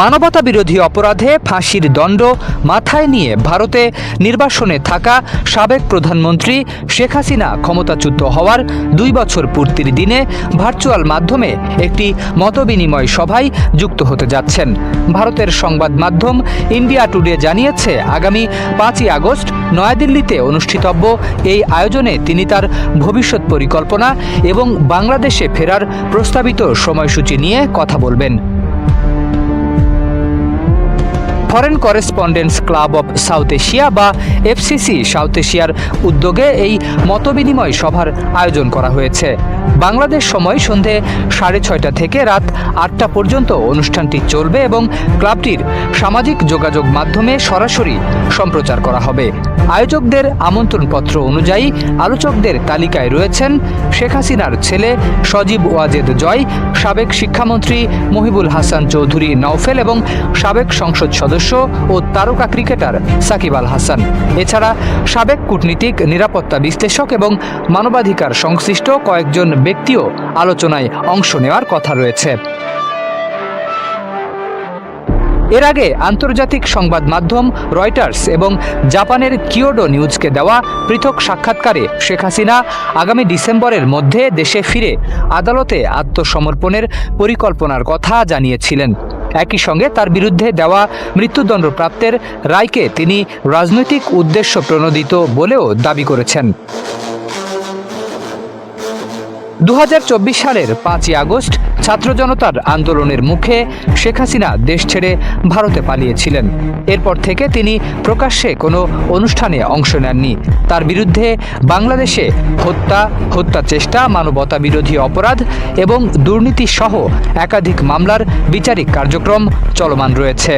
মানবতা বিরোধী অপরাধে ফাঁসির দণ্ড মাথায় নিয়ে ভারতে নির্বাসনে থাকা সাবেক প্রধানমন্ত্রী শেখ হাসিনা ক্ষমতাচ্যুত হওয়ার 2 বছর পূর্তির দিনে ভার্চুয়াল মাধ্যমে একটি মতবিনিময় সভায় যুক্ত হতে যাচ্ছেন। ভারতের সংবাদ মাধ্যম ইন্ডিয়া টুডে জানিয়েছে, আগামী 5ই আগস্ট নয়াদিল্লিতে অনুষ্ঠিতব্য এই আয়োজনে তিনি তার ভবিষ্যৎ পরিকল্পনা এবং বাংলাদেশে ফেরার প্রস্তাবিত সময়সূচি নিয়ে কথা বলবেন। Foreign correspondents club of south Asia বা এফসিসি সাউথ এশিয়ার উদ্যোগে এই মতবিনিময় সভার আয়োজন করা হয়েছে। বাংলাদেশ সময় সন্ধে 6:30 থেকে রাত 8টা পর্যন্ত অনুষ্ঠানটি চলবে এবং ক্লাবটির সামাজিক যোগাযোগ মাধ্যমে সরাসরি সম্প্রচার করা হবে। আয়োজকদের আমন্ত্রণপত্র অনুযায়ী আলোচকদের তালিকায় রয়েছেন শেখ হাসিনার ছেলে সজীব ওয়াজেদ জয়, সাবেক শিক্ষামন্ত্রী মহিবুল হাসান চৌধুরী নওফেল এবং সাবেক সংসদ সদস্য ও তারকা ক্রিকেটার সাকিব আল হাসান। এছাড়া সাবেক কূটনীতিক, নিরাপত্তা বিশ্লেষক এবং মানবাধিকার সংশ্লিষ্ট কয়েকজন ব্যক্তিও আলোচনায় অংশ নেওয়ার কথা রয়েছে। এর আগে আন্তর্জাতিক সংবাদ মাধ্যম রয়টার্স এবং জাপানের কিয়োডো নিউজকে দেওয়া পৃথক সাক্ষাৎকারে শেখ হাসিনা আগামী ডিসেম্বরের মধ্যে দেশে ফিরে আদালতে আত্মসমর্পণের পরিকল্পনার কথা জানিয়েছিলেন। একই সঙ্গে তার বিরুদ্ধে দেওয়া মৃত্যুদণ্ড প্রাপ্তের রায়কে তিনি রাজনৈতিক উদ্দেশ্য প্রণোদিত বলেও দাবি করেছেন। 2024 সালের 5ই আগস্ট ছাত্র জনতার আন্দোলনের মুখে শেখ হাসিনা দেশ ছেড়ে ভারতে পালিয়েছিলেন। এরপর থেকে তিনি প্রকাশ্যে কোনো অনুষ্ঠানে অংশ নেননি। তার বিরুদ্ধে বাংলাদেশে হত্যা চেষ্টা, মানবতা বিরোধী অপরাধ এবং দুর্নীতি সহ একাধিক মামলার বিচারিক কার্যক্রম চলমান রয়েছে।